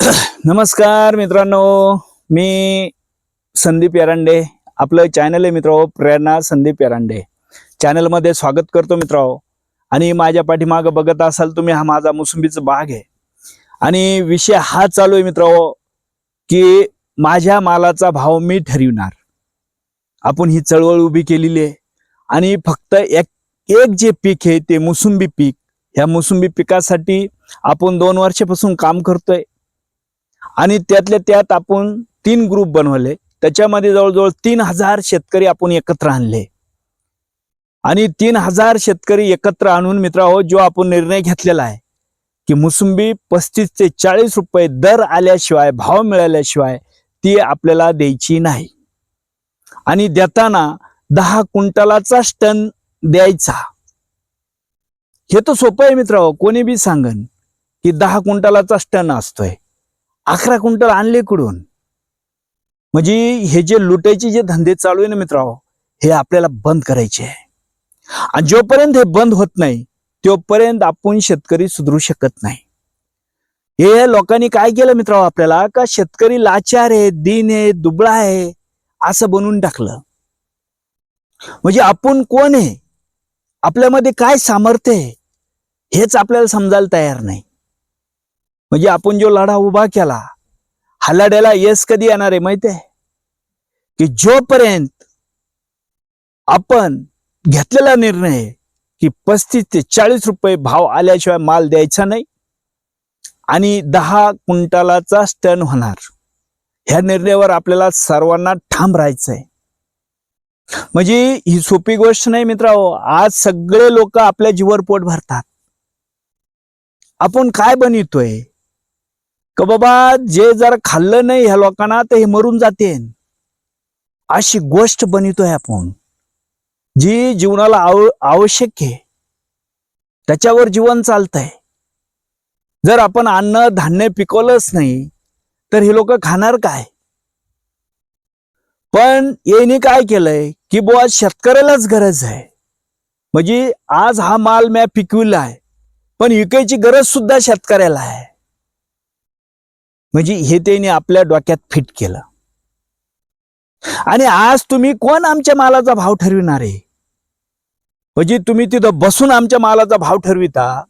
नमस्कार मित्रांनो, मी संदीप एरंडे. आपलं चॅनल आहे मित्रांनो, प्रेरणा संदीप एरंडे. चॅनलमध्ये स्वागत करतो मित्रांनो. आणि माझ्या पाठीमागे बघत असाल तुम्ही, हा माझा मोसंबीचा बाग आहे. आणि विषय हा चालू आहे मित्रांनो की माझ्या मालाचा भाव मी ठरविणार. आपण ही चळवळ उभी केलेली आहे आणि फक्त एक एक जे पीक आहे ते मोसंबी पीक. ह्या मोसंबी पिकासाठी आपण 2 वर्षापासून काम करतोय. आणि त्यातल्या त्यात आपण 3 ग्रुप बनवले. त्याच्यामध्ये जवळजवळ 3000 शेतकरी आपण एकत्र आणले. आणि 3000 शेतकरी एकत्र आणून मित्रांनो, जो आपण निर्णय घेतलेला आहे की मोसंबी 35 ते 40 रुपये दर आल्याशिवाय, भाव मिळाल्याशिवाय ती आपल्याला द्यायची नाही. आणि देताना 10 क्विंटलाचा टन द्यायचा. हे तर सोपं आहे मित्रांनो, कोणी बी सांगन की 10 क्विंटलाचा टन असतोय. 11 क्विंटल आणले कुठून? म्हणजे हे जे लुटायचे जे धंदे चालू आहे ना मित्रांनो, हे आपल्याला बंद करायचे आहे. आणि जोपर्यंत हे बंद होत नाही तोपर्यंत आपण शेतकरी सुधरू शकत नाही. हे लोकांनी काय केलं मित्रांनो, आपल्याला का शेतकरी लाचार आहे, दीन आहे, दुबळा आहे असं बनवून टाकलं. म्हणजे आपण कोण आहे, आपल्यामध्ये काय सामर्थ्य आहे हेच आपल्याला समजायला तयार नाही. म्हणजे आपण जो लढा उभा केला, हा लढ्याला यश कधी येणार आहे माहिती आहे? की जोपर्यंत आपण घेतलेला निर्णय की 35 ते 40 रुपये भाव आल्याशिवाय माल द्यायचा नाही आणि 10 क्विंटलाचा टन होणार, ह्या निर्णयावर आपल्याला सर्वांना ठाम राहायचंय. म्हणजे ही सोपी गोष्ट नाही मित्रांनो. आज सगळे लोक आपल्या जीवावर पोट भरतात. आपण काय बनवतोय का बाबा, जे जर खाल्लं नाही ह्या लोकांना तर हे मरून जाते, अशी गोष्ट बनवतोय आपण जी जीवनाला आवश्यक आहे. त्याच्यावर जीवन चालतंय. जर आपण अन्न धान्य पिकवलंच नाही तर हे लोक खाणार काय? पण यांनी काय केलंय की बुवा शेतकऱ्यालाच गरज आहे. म्हणजे आज हा माल मी पिकविला आहे, पण विकायची गरज सुद्धा शेतकऱ्याला आहे. म्हणजे हे त्यांनी आपल्या डोक्यात फिट केलं. आणि आज तुम्ही कोण आमच्या मालाचा भाव ठरविणार आहे? म्हणजे तुम्ही तिथं बसून आमच्या मालाचा भाव ठरविता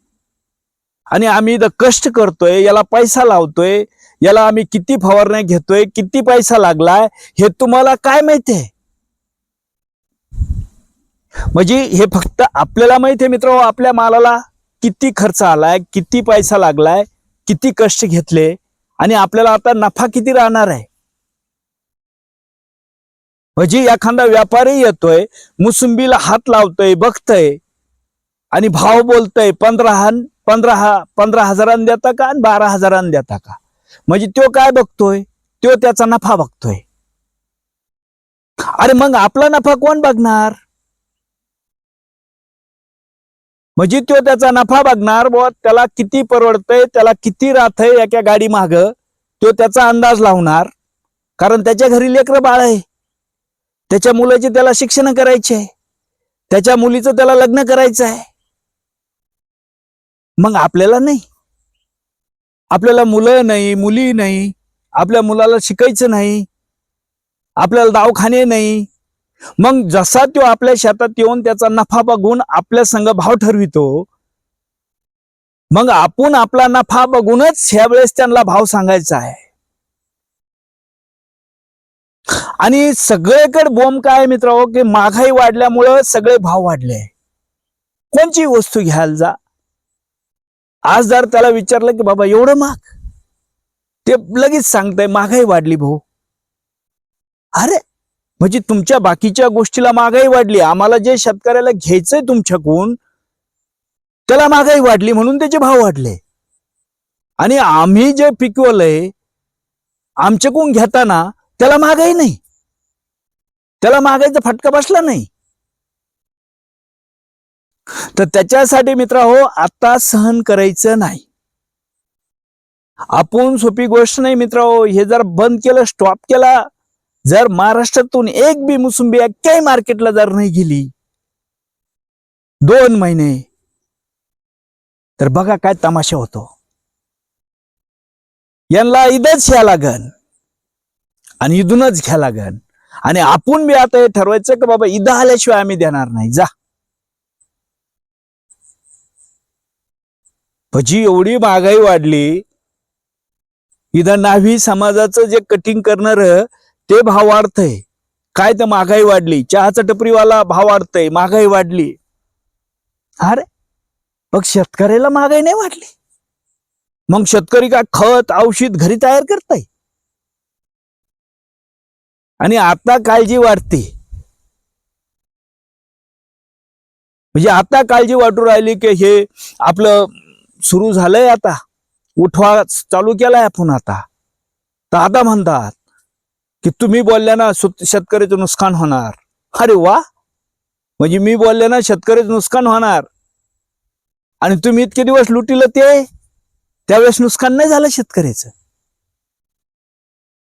आणि आम्ही इथं कष्ट करतोय, याला पैसा लावतोय, याला आम्ही किती फवारण्या घेतोय, किती पैसा लागलाय हे तुम्हाला काय माहितीये? म्हणजे हे फक्त आपल्याला माहिती आहे मित्रांनो, आपल्या मालाला किती खर्च आलाय, किती पैसा लागलाय, किती कष्ट घेतले आणि आपल्याला आता नफा किती राहणार आहे. म्हणजे एखादा व्यापारी येतोय, मोसंबीला हात लावतोय, बघतोय आणि भाव बोलतोय 15,000 देता का आणि 12,000 देता का. म्हणजे तो काय बघतोय, तो त्याचा नफा बघतोय. अरे मग आपला नफा कोण बघणार? म्हणजे तो त्याचा नफा बघणार, बुवा त्याला किती परवडतंय, त्याला किती राहतंय एका गाडी माग, तो त्याचा अंदाज लावणार. कारण त्याच्या घरी लेकरं बाळ आहे, त्याच्या मुलाचे त्याला शिक्षण करायचे आहे, त्याच्या मुलीचं त्याला लग्न करायचं आहे. मग आपल्याला नाही, आपल्याला मुलं नाही, मुली नाही, आपल्या मुलाला शिकायचं नाही, आपल्याला दवाखाने नाही. मग जसा तो आपल्या शेतात येऊन त्याचा नफा बघून आपल्या संग भाव ठरवितो, मग आपण आपला नफा बघूनच ह्या वेळेस त्यांना भाव सांगायचा आहे. आणि सगळीकडे बोंब काय मित्रांनो, की महागाई वाढल्यामुळे सगळे भाव वाढले. कोणची वस्तू घ्यायला जा, आज जर त्याला विचारलं की बाबा एवढं महाग, ते लगेच सांगताय महागाई वाढली भाऊ. अरे म्हणजे तुमच्या बाकीच्या गोष्टीला महागाई वाढली, आम्हाला जे शेतकऱ्याला घ्यायचंय तुमच्याकडून त्याला महागाई वाढली म्हणून त्याचे भाव वाढले. आणि आम्ही जे पिकवलंय आमच्याकडून घेताना त्याला महागाई नाही, त्याला महागाईचा फटका बसला नाही. तर त्याच्यासाठी मित्रांनो आता सहन करायचं नाही. आपण सोपी गोष्ट नाही मित्रांनो. हे जर बंद केलं, स्टॉप केला, जर महाराष्ट्रातून एक बी मोसंबी काही मार्केटला जर नाही गेली 2 महिने, तर बघा काय तमाशा होतो. यांना इथंच घ्या लागन आणि इथूनच घ्या लागन. आणि आपण बी आता हे ठरवायचं की बाबा इथं आल्याशिवाय आम्ही देणार नाही. जा भजी एवढी महागाई वाढली, इथं नाव्ही समाजाचं जे कटिंग करणार ते भाव वाढतंय. काय तर महागाई वाढली, चहाचा टपरीवाला भाव वाढतंय, महागाई वाढली. अरे मग शेतकऱ्याला महागाई नाही वाढली? मग शेतकरी काय खत औषध घरी तयार करताय? आणि आता काळजी वाटते, म्हणजे आता काळजी वाटू राहिली की हे आपलं सुरू झालंय, आता उठवा चालू केलाय आपण. आता म्हणतात की तुम्ही बोलल्या ना शेतकऱ्याचं नुकसान होणार. अरे वा, म्हणजे मी बोलले ना शेतकऱ्याचं नुकसान होणार आणि तुम्ही इतके दिवस लुटीलं ते त्यावेळेस नुकसान नाही झालं शेतकऱ्याचं.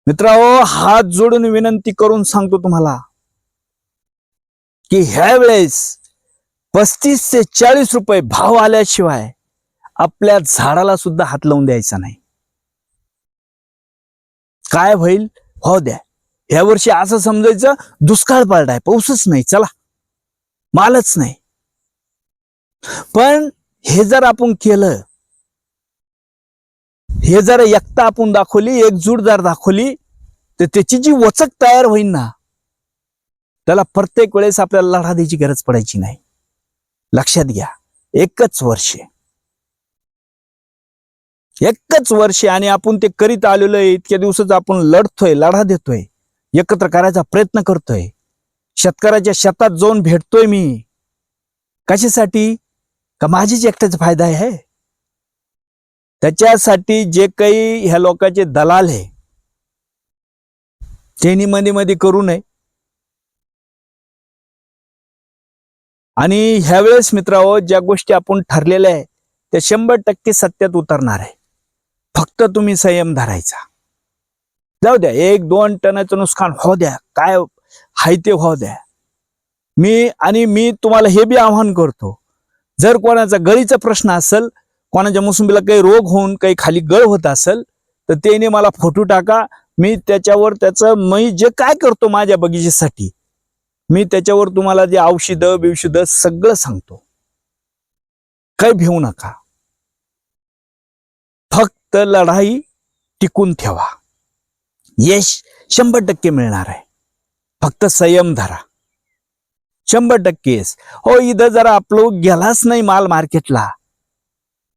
मित्रांनो, हात जोडून विनंती करून सांगतो तुम्हाला की ह्या वेळेस 35 ते 40 रुपये भाव आल्याशिवाय आपल्या झाडाला सुद्धा हात लावून द्यायचा नाही. काय होईल हो द्या. ह्या वर्षी असं समजायचं दुष्काळ पडलाय, पाऊसच नाही, चला मालच नाही. पण हे जर आपण केलं, हे जर एकता आपण दाखवली, एकजूट जर दाखवली, तर त्याची जी वचक तयार होईल ना, त्याला प्रत्येक वेळेस आपल्याला लढा द्यायची गरज पडायची नाही. लक्षात घ्या, एकच वर्ष आणि आपण ते करीत आलेलो आहे. इतक्या दिवसाच आपण लढतोय, लढा देतोय, एकत्र करायचा प्रयत्न करतोय, शेतकऱ्याच्या शेतात जाऊन भेटतोय मी. कशासाठी? का माझीच एकट्याचा फायदा आहे? त्याच्यासाठी जे काही ह्या लोकांचे दलाल आहे त्यांनी मध्ये करू नये. आणि ह्यावेळेस मित्रांनो, ज्या गोष्टी आपण ठरलेल्या आहे त्या 100% सत्यात उतरणार आहे. फक्त तुम्ही संयम धरायचा. जाऊ द्या, 1-2 टनाचं नुकसान हो द्या, काय हाय ते हो द्या. मी तुम्हाला हे बी आवाहन करतो, जर कोणाचा गळीचा प्रश्न असेल, कोणाच्या मोसंबीला काही रोग होऊन काही खाली गळ होत असेल, तर त्याने मला फोटो टाका. मी त्याच्यावर मी जे काय करतो माझ्या बगीचेसाठी, मी त्याच्यावर तुम्हाला जे औषधं सगळं सांगतो. काही भिवू नका. फक्त लढाई टिकून ठेवा, यश 100% मिळणार आहे. फक्त संयम धरा, 100%. हो, इथं जर आपलं गेलाच नाही माल मार्केटला,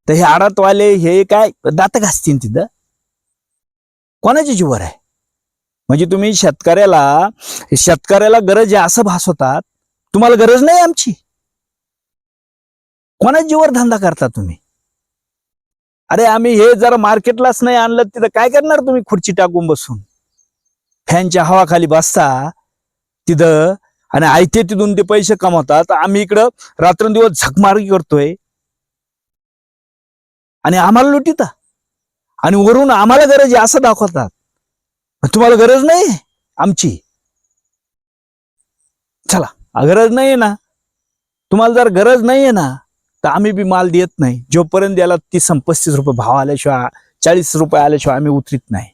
तर हे आडातवाले हे काय दात घासतील तिथं? कोणाच्या जीवावर आहे? म्हणजे तुम्ही शेतकऱ्याला गरज आहे असं भासवतात. तुम्हाला गरज नाही आमची. कोणाच्या जीवावर धंदा करता तुम्ही? अरे आम्ही हे जर मार्केटलाच नाही आणलं, तिथं काय करणार तुम्ही? खुर्ची टाकून बसून फॅनच्या हवाखाली बसता तिथं आणि आयते तिथून ते पैसे कमवतात. आम्ही इकडं रात्रंदिवस झकमारी करतोय आणि आम्हाला लुटीता आणि वरून आम्हाला गरज आहे असं दाखवतात. तुम्हाला गरज नाही आमची? चला, गरज नाहीये ना, तुम्हाला जर गरज नाहीये ना, तर आम्ही बी माल देत नाही. जोपर्यंत याला 30-35 रुपये भाव आल्याशिवाय, 40 रुपये आल्याशिवाय आम्ही उतरीत नाही.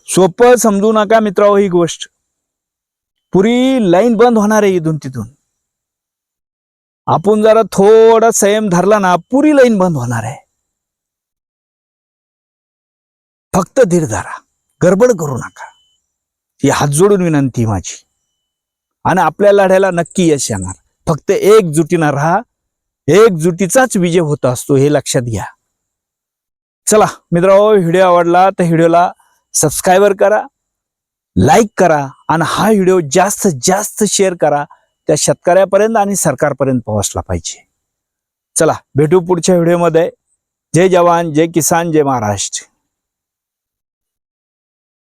सोपं समजू नका मित्रांनो ही गोष्ट. पुरी लाईन बंद होणार आहे इथून तिथून. आपण जरा थोडा संयम धरला ना, पुरी लाईन बंद होणार आहे. फक्त धीर धरा, गडबड करू नका, ही हात जोडून विनंती माझी. आणि आपल्या लढ्याला नक्की यश येणार. फक्त एकजुटीनं राहा, एकजुटीचाच विजय होत असतो, हे लक्षात घ्या. चला मित्रांनो, व्हिडिओ आवडला तर व्हिडिओला सबस्क्राईबर करा, लाईक करा आणि हा व्हिडिओ जास्तीत जास्त शेअर करा. त्या शेतकऱ्यापर्यंत आणि सरकारपर्यंत पोहोचला पाहिजे. चला भेटू पुढच्या व्हिडिओमध्ये. जय जवान, जय किसान, जय महाराष्ट्र.